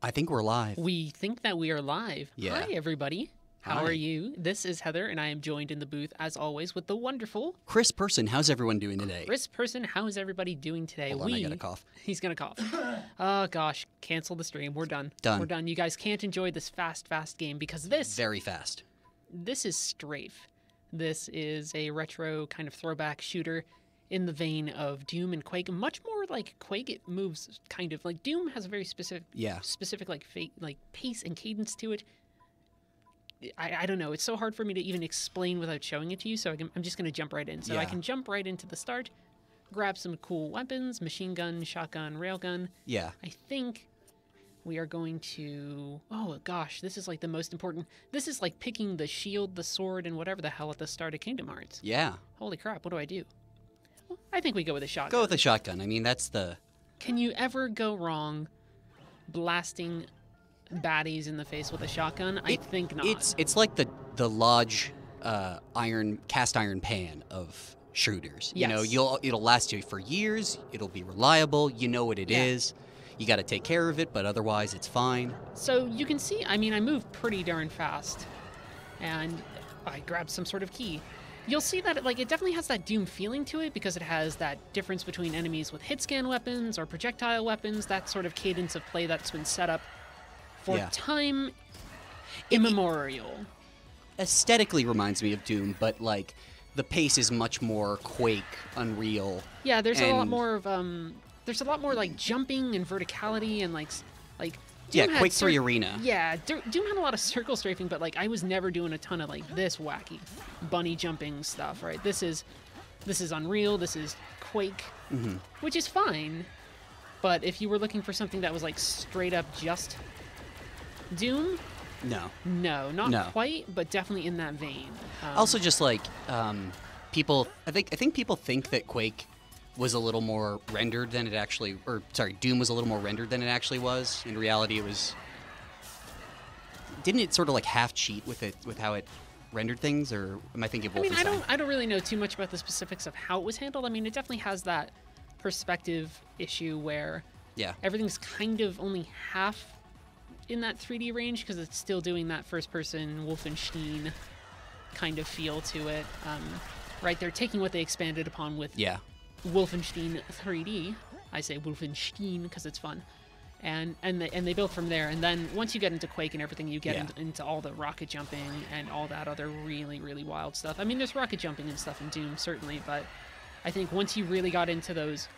I think we're live. We think that we are live. Yeah. Hi, everybody. How Hi. are you? This is Heather, and I am joined in the booth, as always, with the wonderful Chris Person, how's everyone doing today? Chris Person. How is everybody doing today? Hold on, I gotta cough. He's gonna cough. Oh, gosh. Cancel the stream. We're done. Done. We're done. You guys can't enjoy this fast game because this Very fast. is Strafe. This is a retro kind of throwback shooter in the vein of Doom and Quake. Much more like Quake, it moves kind of like Doom has a very specific like pace and cadence to it. I don't know. It's so hard for me to even explain without showing it to you, so I'm just going to jump right in. So I can jump right into the start, grab some cool weapons, machine gun, shotgun, railgun. Yeah. I think we are going to... Oh, gosh, this is like the most important... This is like picking the shield, the sword, and whatever the hell at the start of Kingdom Hearts. Yeah. Holy crap, what do? Well, I think we go with a shotgun. Go with a shotgun. I mean, that's the... Can you ever go wrong blasting baddies in the face with a shotgun? I think not. It's like the Lodge cast iron pan of shooters. Yes. You know, it'll last you for years. It'll be reliable. You know what it is. You got to take care of it, but otherwise it's fine. So you can see, I mean, I move pretty darn fast, and I grab some sort of key. You'll see that it definitely has that Doom feeling to it because it has that difference between enemies with hit scan weapons or projectile weapons, that sort of cadence of play that's been set up for time immemorial. Aesthetically reminds me of Doom, but like the pace is much more Quake, Unreal. Yeah, there's a lot more of there's a lot more like jumping and verticality and like Doom had Quake 3 Arena. Yeah, Doom had a lot of circle strafing, but like I was never doing a ton of like this wacky bunny jumping stuff, right? This is Unreal, this is Quake, which is fine. But if you were looking for something that was like straight up just Doom, no, not quite, but definitely in that vein. Also, just like people, I think people think that Quake was a little more rendered than it actually, Doom was a little more rendered than it actually was. In reality, it was. Didn't it sort of like half cheat with how it rendered things, or am I thinking of Wolfenstein? I mean, I don't really know too much about the specifics of how it was handled. I mean, it definitely has that perspective issue where everything's kind of only half in that 3D range because it's still doing that first-person Wolfenstein kind of feel to it. Right, they're taking what they expanded upon with Wolfenstein 3D. I say Wolfenstein because it's fun, and they built from there. And then once you get into Quake and everything, you get into all the rocket jumping and all that other really, really wild stuff. I mean, there's rocket jumping and stuff in Doom certainly, but I think once you really got into those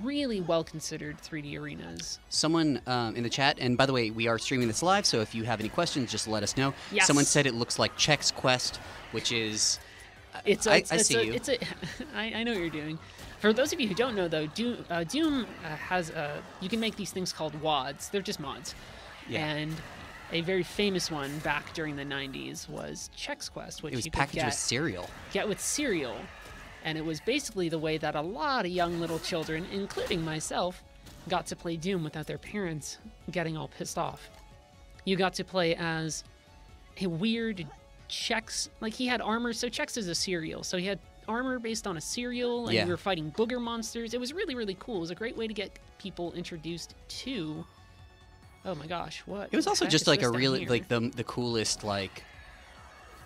really well-considered 3D arenas. Someone in the chat, and by the way, we are streaming this live, so if you have any questions, just let us know. Yes. Someone said it looks like Chex Quest, which is... I know what you're doing. For those of you who don't know, though, Doom has... you can make these things called WADs. They're just mods. Yeah. And a very famous one back during the 90s was Chex Quest, which it was you packaged could with cereal. Get with cereal. And it was basically the way that a lot of young little children, including myself, got to play Doom without their parents getting all pissed off. You got to play as a weird Chex, like he had armor, so Chex is a cereal, so he had armor based on a cereal, and you were fighting booger monsters. It was really, really cool. It was a great way to get people introduced to... Oh my gosh, what? It was also just like a really, like the coolest, like...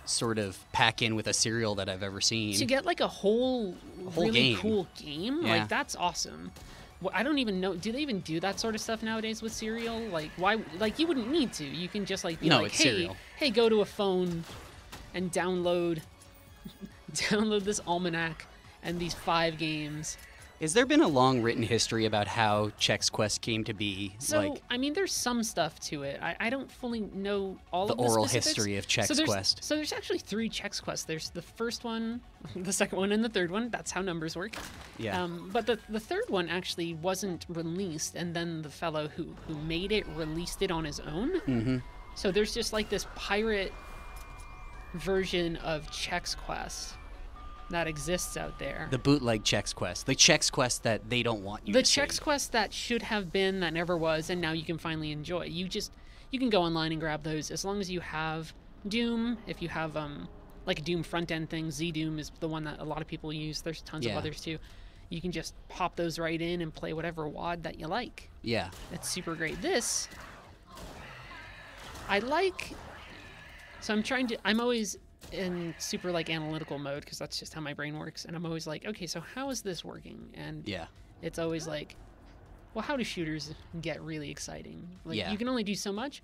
sort of pack in with a cereal that I've ever seen. To get like a whole really game. Cool game, like that's awesome. Well, I don't even know. Do they even do that sort of stuff nowadays with cereal? Like why? Like you wouldn't need to. You can just like be like, hey, go to a phone and download this almanac and these 5 games. Has there been a long written history about how Chex Quest came to be? So, I mean, there's some stuff to it. I don't fully know all of the oral specifics. history of Chex Quest. So there's actually 3 Chex Quests. There's the first one, the second one, and the third one. That's how numbers work. Yeah. But the third one actually wasn't released, and then the fellow who made it released it on his own. Mm-hmm. So there's just like this pirate version of Chex Quest that exists out there. The bootleg Chex Quest. The Chex Quest that they don't want you to see. The Chex Quest that should have been, that never was, and now you can finally enjoy. You can go online and grab those as long as you have Doom. If you have like a Doom front end thing, Z-Doom is the one that a lot of people use. There's tons of others too. You can just pop those right in and play whatever WAD that you like. Yeah. It's super great. This So I'm always in super like analytical mode because that's just how my brain works. And I'm always like, okay, so how is this working? And it's always like, well, how do shooters get really exciting? Like you can only do so much.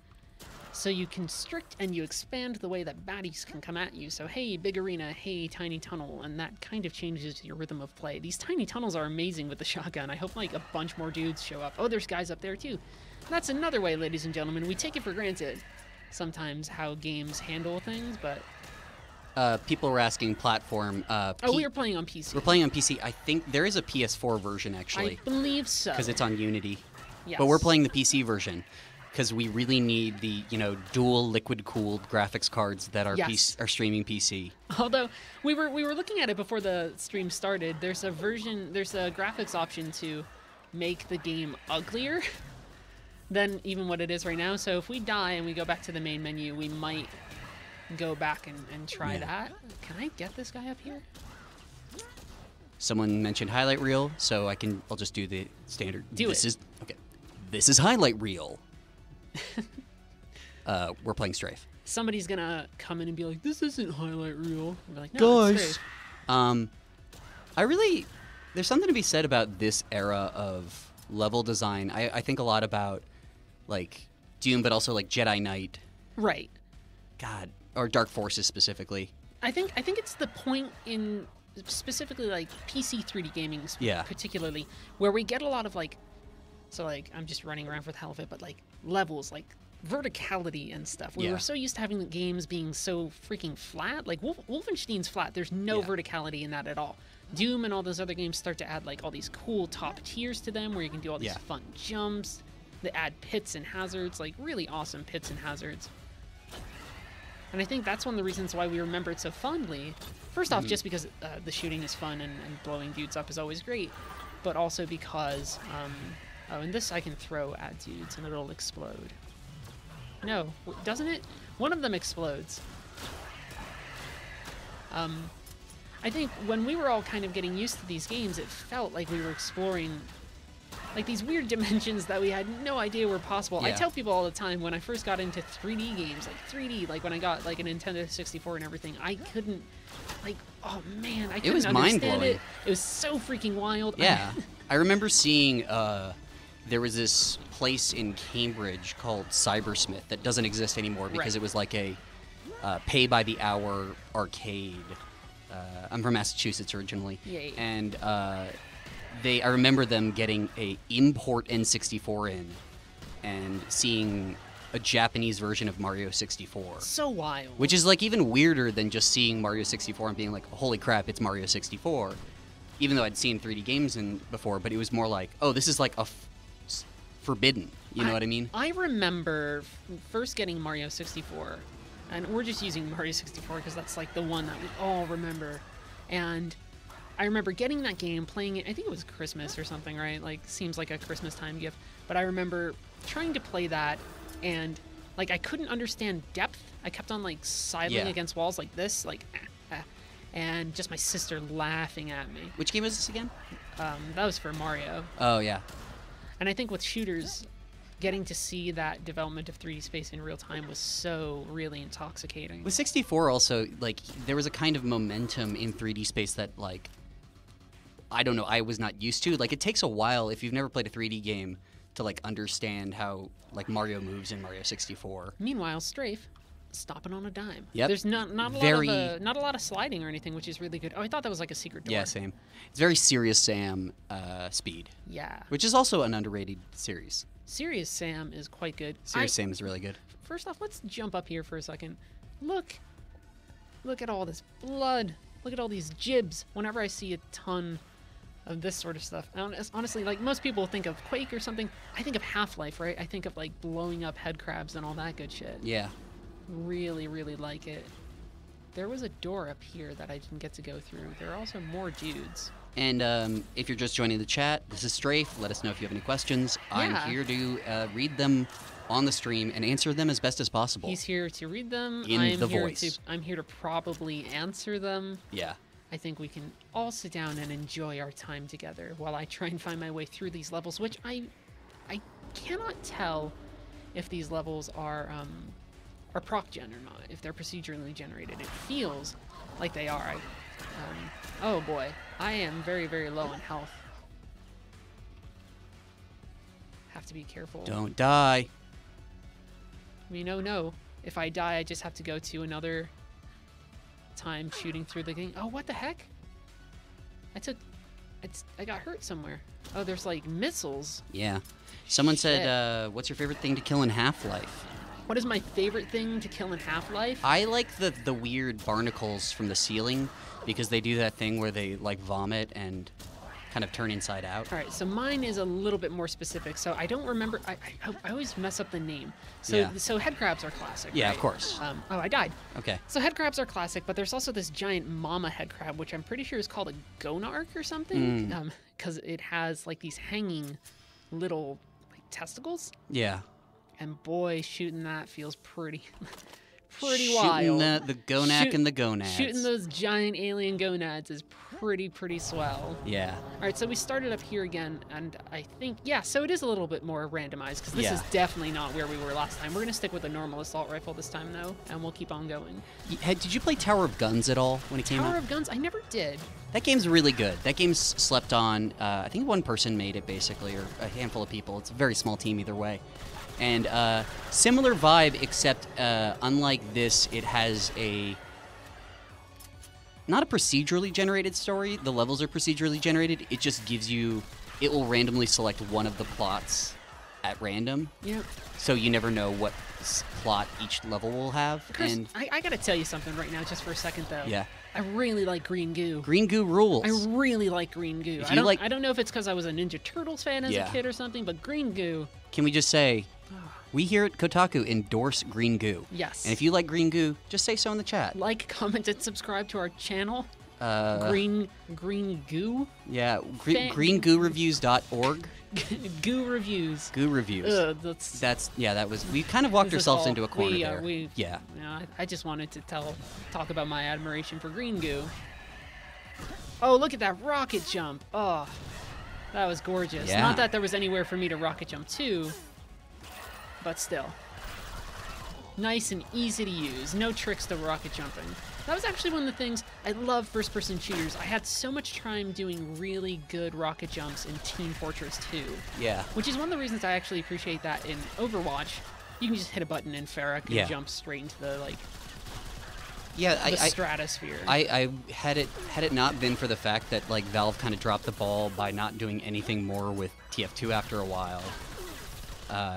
So you constrict and you expand the way that baddies can come at you. So, hey, big arena, hey, tiny tunnel, and that kind of changes your rhythm of play. These tiny tunnels are amazing with the shotgun. I hope like a bunch more dudes show up. Oh, there's guys up there too. That's another way, ladies and gentlemen. We take it for granted sometimes how games handle things, but... people were asking platform. We were playing on PC. We're playing on PC. I think there is a PS4 version, actually. I believe so. Because it's on Unity. Yes. But we're playing the PC version. Because we really need the, dual liquid-cooled graphics cards that are streaming PC. Although we were looking at it before the stream started, there's a graphics option to make the game uglier than even what it is right now. So if we die and we go back to the main menu, we might go back and try that. Can I get this guy up here? Someone mentioned highlight reel, so I'll just do the standard. This is highlight reel. We're playing Strafe. Somebody's gonna come in and be like, "This isn't highlight reel." And be like, "No, it's Strafe." There's something to be said about this era of level design. I think a lot about like Doom, but also like Jedi Knight. Right. God, or Dark Forces specifically. I think it's the point in specifically like PC 3D gaming, particularly where we get a lot of like. So, like, I'm just running around for the hell of it, but, like, levels, like, verticality and stuff. We were so used to having the games being so freaking flat. Like, Wolfenstein's flat. There's no verticality in that at all. Doom and all those other games start to add, like, all these cool top tiers to them where you can do all these fun jumps. They add pits and hazards, like, really awesome pits and hazards. And I think that's one of the reasons why we remember it so fondly. First off, just because the shooting is fun and blowing dudes up is always great. But also because... and this I can throw at dudes and it'll explode. No, doesn't it? One of them explodes. I think when we were all kind of getting used to these games, it felt like we were exploring like these weird dimensions that we had no idea were possible. I tell people all the time when I first got into 3D games, like when I got like a Nintendo 64 and everything, I couldn't, like, oh man, I couldn't understand mind-blowing. it. It was so freaking wild. Yeah. I remember seeing... there was this place in Cambridge called Cybersmith that doesn't exist anymore because it was like a pay-by-the-hour arcade. I'm from Massachusetts originally. And I remember them getting a import N64 in and seeing a Japanese version of Mario 64. So wild. Which is like even weirder than just seeing Mario 64 and being like, holy crap, it's Mario 64. Even though I'd seen 3D games before, but it was more like, oh, this is like forbidden. You know what I mean? I remember first getting Mario 64, and we're just using Mario 64 because that's like the one that we all remember. And I remember getting that game, playing it. I think it was Christmas or something, right? Like, seems like a Christmas time gift. But I remember trying to play that, and like I couldn't understand depth. I kept on like sidling against walls like this, like, and just my sister laughing at me. Which game was this again? That was for Mario. Oh yeah. And I think with shooters, getting to see that development of 3D space in real time was so really intoxicating. With 64 also, like, there was a kind of momentum in 3D space that, like, I don't know, I was not used to. Like, it takes a while, if you've never played a 3D game, to, like, understand how, like, Mario moves in Mario 64. Meanwhile, Strafe, stopping on a dime. Yep. There's not a lot of sliding or anything, which is really good. Oh, I thought that was like a secret door. Yeah, same. It's very Serious Sam speed. Yeah. Which is also an underrated series. Serious Sam is quite good. Serious Sam is really good. First off, let's jump up here for a second. Look at all this blood. Look at all these jibs. Whenever I see a ton of this sort of stuff, honestly, like most people think of Quake or something, I think of Half-Life, right? I think of like blowing up head crabs and all that good shit. Yeah. Really, really like it. There was a door up here that I didn't get to go through. There are also more dudes. And if you're just joining the chat, this is Strafe. Let us know if you have any questions. Yeah. I'm here to read them on the stream and answer them as best as possible. He's here to read them. In the voice. I'm here to probably answer them. Yeah. I think we can all sit down and enjoy our time together while I try and find my way through these levels, which I cannot tell if these levels are are proc gen or not, if they're procedurally generated. It feels like they are. Oh boy, I am very, very low on health. Have to be careful. Don't die. I mean, oh no. If I die, I just have to go to another time shooting through the game. Oh, what the heck? I got hurt somewhere. Oh, there's like missiles. Yeah. Someone said, what's your favorite thing to kill in Half-Life? What is my favorite thing to kill in Half-Life? I like the weird barnacles from the ceiling because they do that thing where they like vomit and kind of turn inside out. All right, so mine is a little bit more specific. So I don't remember. I always mess up the name. So Yeah. so head crabs are classic. Yeah, right? of course. Oh, I died. Okay. So head crabs are classic, but there's also this giant mama head crab, which I'm pretty sure is called a gonarch or something, because it has like these hanging little like testicles. Yeah. And boy, shooting that feels pretty Shooting wild. the gonad and the gonads. Shooting those giant alien gonads is pretty swell. Yeah. All right, so we started up here again, and I think, yeah, so it is a little bit more randomized, because this Yeah. is definitely not where we were last time. We're going to stick with a normal assault rifle this time, though, and we'll keep on going. Did you play Tower of Guns at all when it came out? Tower of Guns? I never did. That game's really good. That game's slept on. I think one person made it, basically, or a handful of people. It's a very small team either way. And similar vibe, except unlike this, it has not a procedurally generated story. The levels are procedurally generated. It just gives you, it will randomly select one of the plots at random. Yep. So you never know what plot each level will have. Chris, And I got to tell you something right now, just for a second, though. yeah, I really like green goo. green goo rules. I really like green goo. If you I don't know if it's because I was a Ninja Turtles fan as a Yeah. kid or something, but green goo. Can we just say, we here at Kotaku endorse green goo. Yes. And if you like green goo, just say so in the chat. Like, comment, and subscribe to our channel. Green goo. Yeah, greengoo-reviews.org. Goo reviews. Goo reviews. That was. We kind of walked ourselves into a corner there. Yeah. I just wanted to talk about my admiration for green goo. Oh, look at that rocket jump. Oh, that was gorgeous. Yeah. Not that there was anywhere for me to rocket jump to, but still. Nice and easy to use. No tricks to rocket jumping. That was actually one of the things I love first-person shooters. I had so much time doing really good rocket jumps in Team Fortress 2. Yeah. Which is one of the reasons I actually appreciate that in Overwatch. You can just hit a button and Farah can jump straight into the stratosphere. I had it not been for the fact that like Valve kind of dropped the ball by not doing anything more with TF2 after a while.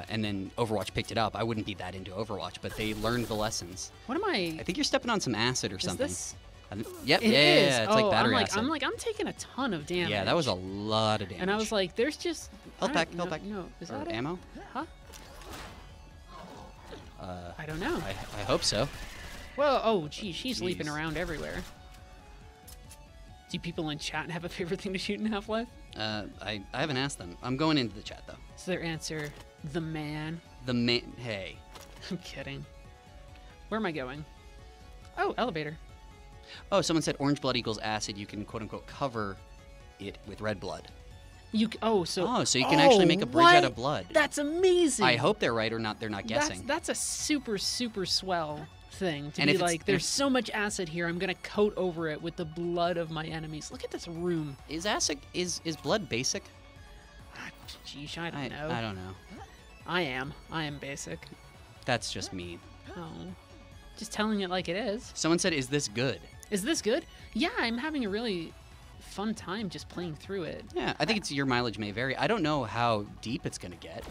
And then Overwatch picked it up. I wouldn't be that into Overwatch, but they learned the lessons. What am I? I think you're stepping on some acid or something. This? Yep. It is. Yeah. It's like battery acid. I'm taking a ton of damage. Yeah, that was a lot of damage. And I was like, there's just Health pack. No, is that ammo? Huh? I don't know. I hope so. Well, oh, gee, she's leaping around everywhere. Do people in chat have a favorite thing to shoot in Half-Life? I haven't asked them. I'm going into the chat though. So their answer, the man. The man. Hey. I'm kidding. Where am I going? Oh, elevator. Oh, someone said orange blood equals acid. You can quote unquote cover it with red blood. So you can actually make a bridge out of blood. That's amazing. I hope they're right or not. They're not guessing. That's a super swell thing to and be like, there's so much acid here, I'm gonna coat over it with the blood of my enemies. Look at this room. Is acid is blood basic? Geesh, I don't know. I don't know. I am basic. That's just mean. Oh, just telling it like it is. Someone said, "Is this good?" Is this good? Yeah, I'm having a really fun time just playing through it. Yeah, I think your mileage may vary. I don't know how deep it's gonna get.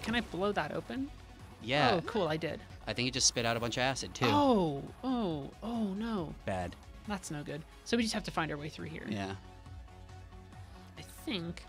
Can I blow that open? Yeah. Oh, cool, I did. I think it just spit out a bunch of acid too. Oh no. Bad. That's no good. So we just have to find our way through here. Yeah. I think.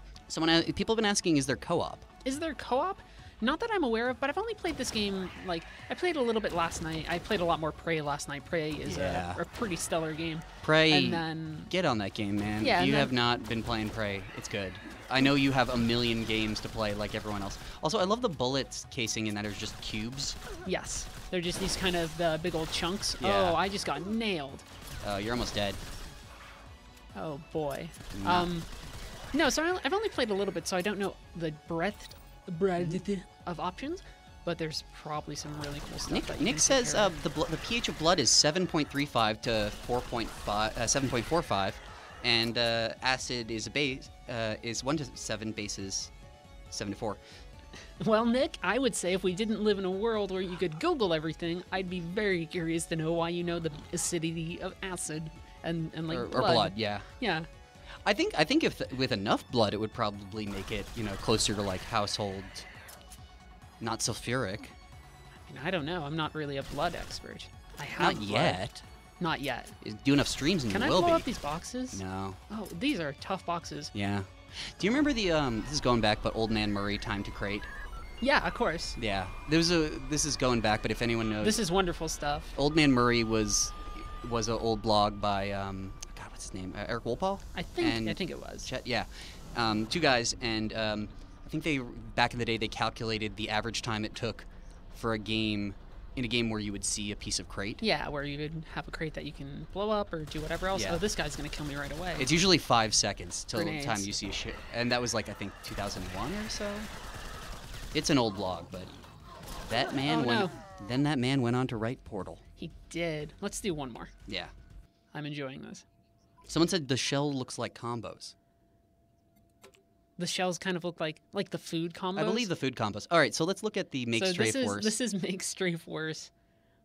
People have been asking, is there co-op? Is there co-op? Not that I'm aware of, but I've only played this game, like, I played a little bit last night. I played a lot more Prey last night. Prey is a pretty stellar game. Prey, and then, get on that game, man. Yeah, if you have not been playing Prey, it's good. I know you have a million games to play like everyone else. Also, I love the bullets casing in that are just cubes. Yes. They're just these kind of big old chunks. Yeah. Oh, I just got nailed. Oh, you're almost dead. Oh, boy. No. No, so I've only played a little bit, so I don't know the breadth of options. but there's probably some really cool stuff. Nick says the pH of blood is 7.35 to 7.45, and acid is a base is 1 to 7, bases 7 to 4. Well, Nick, I would say if we didn't live in a world where you could Google everything, I'd be very curious to know why you know the acidity of acid and like or blood. blood. Yeah. Yeah. I think if with enough blood, it would probably make it closer to like household, not sulfuric. I mean, I don't know. I'm not really a blood expert. I have not yet. Not yet. Do enough streams and Can you I will blow be. up these boxes? No. Oh, these are tough boxes. Yeah. Do you remember the this is going back, but Old Man Murray Time to Crate? Yeah, of course. Yeah. This is going back, but if anyone knows, this is wonderful stuff. Old Man Murray was an old blog by God, what's his name? Eric Wolpaw? I think it was. Chet, yeah. Two guys, and I think they back in the day they calculated the average time it took for a game where you would see a piece of crate. Yeah, where you would have a crate that you can blow up or do whatever else. Yeah. Oh, this guy's gonna kill me right away. It's usually 5 seconds till Grenades. the time you see a shit, and that was like I think 2001 or so. It's an old blog, but that man Then that man went on to write Portal. He did. Let's do one more. Yeah. I'm enjoying this. Someone said the shell looks like combos. The shells kind of look like the food combos. I believe the food combos. All right, so let's look at the Make Strafe Worse. This is Make Strafe Worse,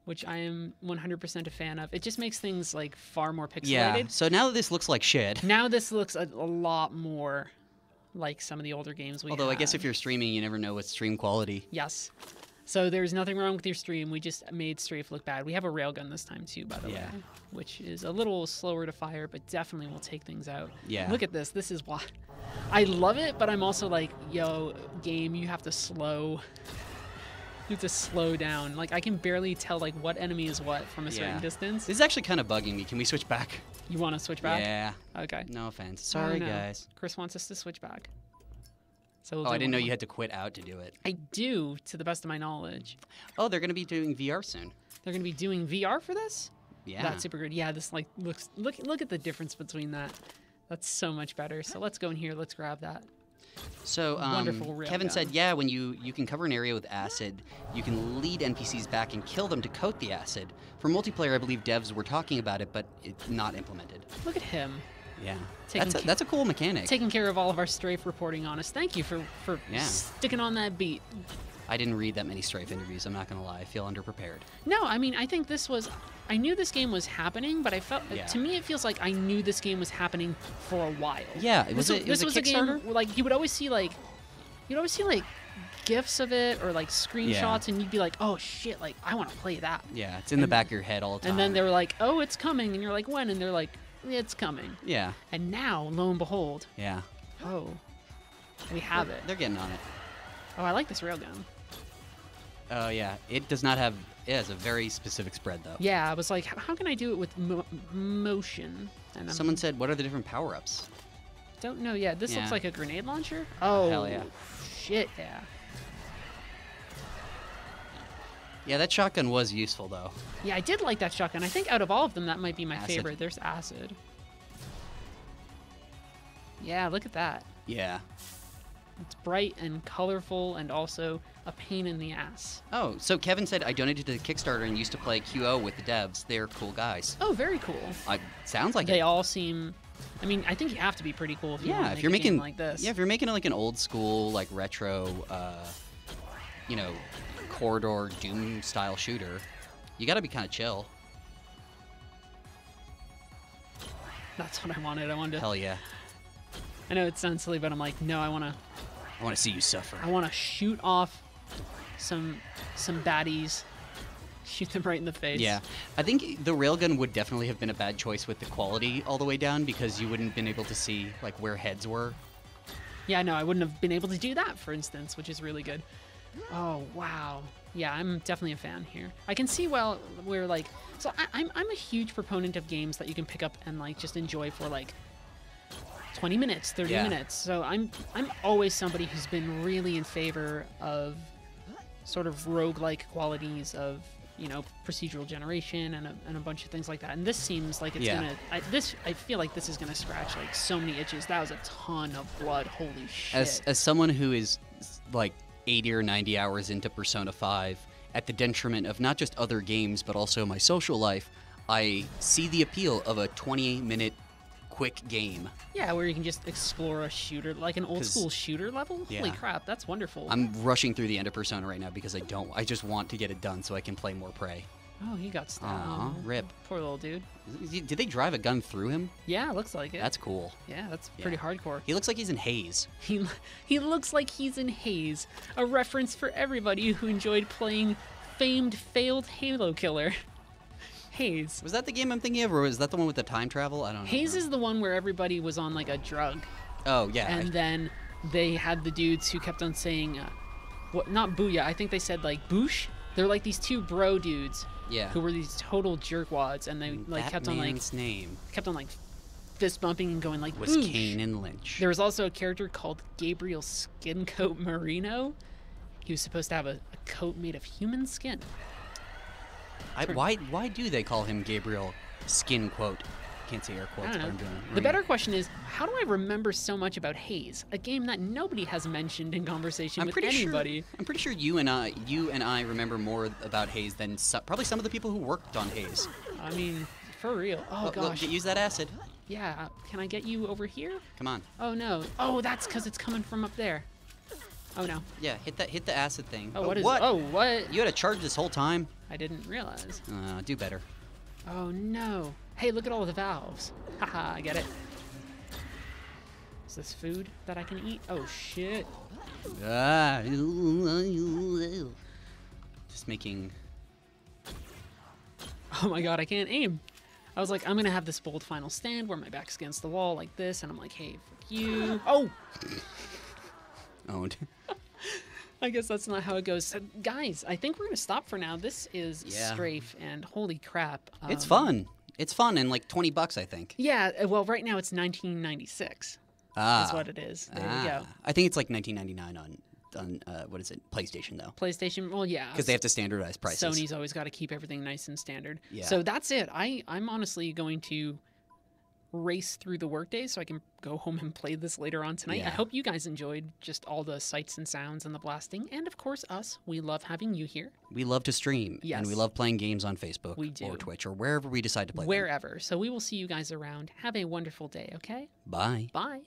which I am 100% a fan of. It just makes things like far more pixelated. Yeah. So now this looks like shit. Now this looks a lot more like some of the older games we Although I had. guess if you're streaming, you never know what's stream quality. Yes. So there's nothing wrong with your stream. We just made Strafe look bad. We have a railgun this time too, by the way, which is a little slower to fire, but definitely will take things out. Yeah. Look at this. This is why I love it, but I'm also like, yo, game, you have to slow. You have to slow down. Like I can barely tell like what enemy is what from a certain distance. This is actually kind of bugging me. Can we switch back? You want to switch back? Yeah. Okay. No offense. Sorry, guys. Chris wants us to switch back. So I didn't know you had to quit out to do it. I do, to the best of my knowledge. Oh, they're going to be doing VR soon. They're going to be doing VR for this? Yeah. That's super good. Yeah, this like looks look at the difference between that. That's so much better. So let's go in here. Let's grab that. So Wonderful Kevin railgun. said, yeah, when you can cover an area with acid, you can lead NPCs back and kill them to coat the acid. For multiplayer, I believe devs were talking about it, but it's not implemented. Look at him. Yeah. That's a cool mechanic. Taking care of all of our Strafe reporting on us. Thank you for sticking on that beat. I didn't read that many Strafe interviews, I'm not going to lie. I feel underprepared. No, I mean, I think I knew this game was happening, but I felt, to me, it feels like I knew this game was happening for a while. Yeah, this was a Kickstarter? Game where, like, you would always see, like, GIFs of it or, like, screenshots, and you'd be like, oh, shit, like, I want to play that. Yeah, it's in the back of your head all the time. And then they were like, oh, it's coming, and you're like, when? And they're like, it's coming. Yeah. And now, lo and behold. Yeah. Oh. We have it. They're getting on it. Oh, I like this railgun. Oh, yeah. It does not have... It has a very specific spread, though. Yeah, I was like, how can I do it with motion? And someone said, what are the different power-ups? Don't know yet. This looks like a grenade launcher. Oh, hell yeah. Shit, yeah. Yeah, that shotgun was useful, though. Yeah, I did like that shotgun. I think out of all of them, that might be my Acid. favorite. There's acid. Yeah, look at that. Yeah. It's bright and colorful and also a pain in the ass. Oh, so Kevin said, I donated to the Kickstarter and used to play QO with the devs. They're cool guys. Oh, very cool. Sounds like They all seem... I mean, I think you have to be pretty cool if you want to make a game like this. Yeah, if you're making like an old school, like retro, corridor Doom style shooter, you got to be kind of chill. That's what I wanted. I wanted to... Hell yeah. I know it sounds silly, but I'm like, no, I want to see you suffer. I want to shoot off some baddies, shoot them right in the face. Yeah, I think the railgun would definitely have been a bad choice with the quality all the way down because you wouldn't have been able to see like where heads were. Yeah, no, I wouldn't have been able to do that, for instance, which is really good. Oh wow, yeah, I'm definitely a fan here. I can see where like, so I'm a huge proponent of games that you can pick up and like just enjoy for like 20 minutes, 30 minutes. So I'm always somebody who's been really in favor of sort of roguelike qualities of, procedural generation and a bunch of things like that. And this seems like it's gonna. I feel like this is gonna scratch like so many itches. That was a ton of blood. Holy shit! As someone who is like 80 or 90 hours into Persona 5 at the detriment of not just other games, but also my social life, I see the appeal of a 28-minute quick game. Yeah, where you can just explore a shooter, like an old school shooter level. Yeah. Holy crap, that's wonderful. I'm rushing through the end of Persona right now because I just want to get it done so I can play more Prey. Oh, he got stabbed. Rip. Poor little dude. Did they drive a gun through him? Yeah, looks like it. That's cool. Yeah, that's pretty hardcore. He looks like he's in Haze. He looks like he's in Haze, a reference for everybody who enjoyed playing famed failed Halo killer. Haze. Was that the game I'm thinking of, or was that the one with the time travel? I don't know. Haze is the one where everybody was on like a drug. Oh, yeah. And then they had the dudes who kept on saying, not booyah, I think they said like boosh. They're like these two bro dudes. Yeah. Who were these total jerkwads, and they like that kept on like fist bumping and going like was boosh. Kane and Lynch. There was also a character called Gabriel Skincoat Marino. He was supposed to have a coat made of human skin. Why do they call him Gabriel Skin quote? Can't say air quotes, but I'm doing it. The better question is, how do I remember so much about Haze, a game that nobody has mentioned in conversation with anybody? I'm pretty sure you and I remember more about Haze than probably some of the people who worked on Haze. I mean, for real. Oh gosh. Use that acid. Yeah. Can I get you over here? Come on. Oh no. Oh, that's because it's coming from up there. Oh no. Yeah, hit the acid thing. Oh, what? Oh, what? You had to charge this whole time? I didn't realize. Do better. Oh no. Hey, look at all the valves. Haha, I get it. Is this food that I can eat? Oh shit. Just making... Oh my god, I can't aim. I was like, I'm gonna have this bold final stand where my back's against the wall like this, and I'm like, hey, fuck you. Oh! Owned. I guess that's not how it goes. So, guys, I think we're gonna stop for now. This is Strafe, and holy crap. It's fun. It's fun, and like $20, I think. Yeah, well, right now it's $19.96. That's what it is. There you go. I think it's like $19.99 on what is it? PlayStation, though. PlayStation, well, yeah. Because they have to standardize prices. Sony's always got to keep everything nice and standard. Yeah. So that's it. I'm honestly going to race through the workday so I can go home and play this later on tonight. Yeah. I hope you guys enjoyed just all the sights and sounds and the blasting. And of course, us. We love having you here. We love to stream. Yes. And we love playing games on Facebook or Twitch or wherever we decide to play Wherever. Them. So we will see you guys around. Have a wonderful day, okay? Bye. Bye.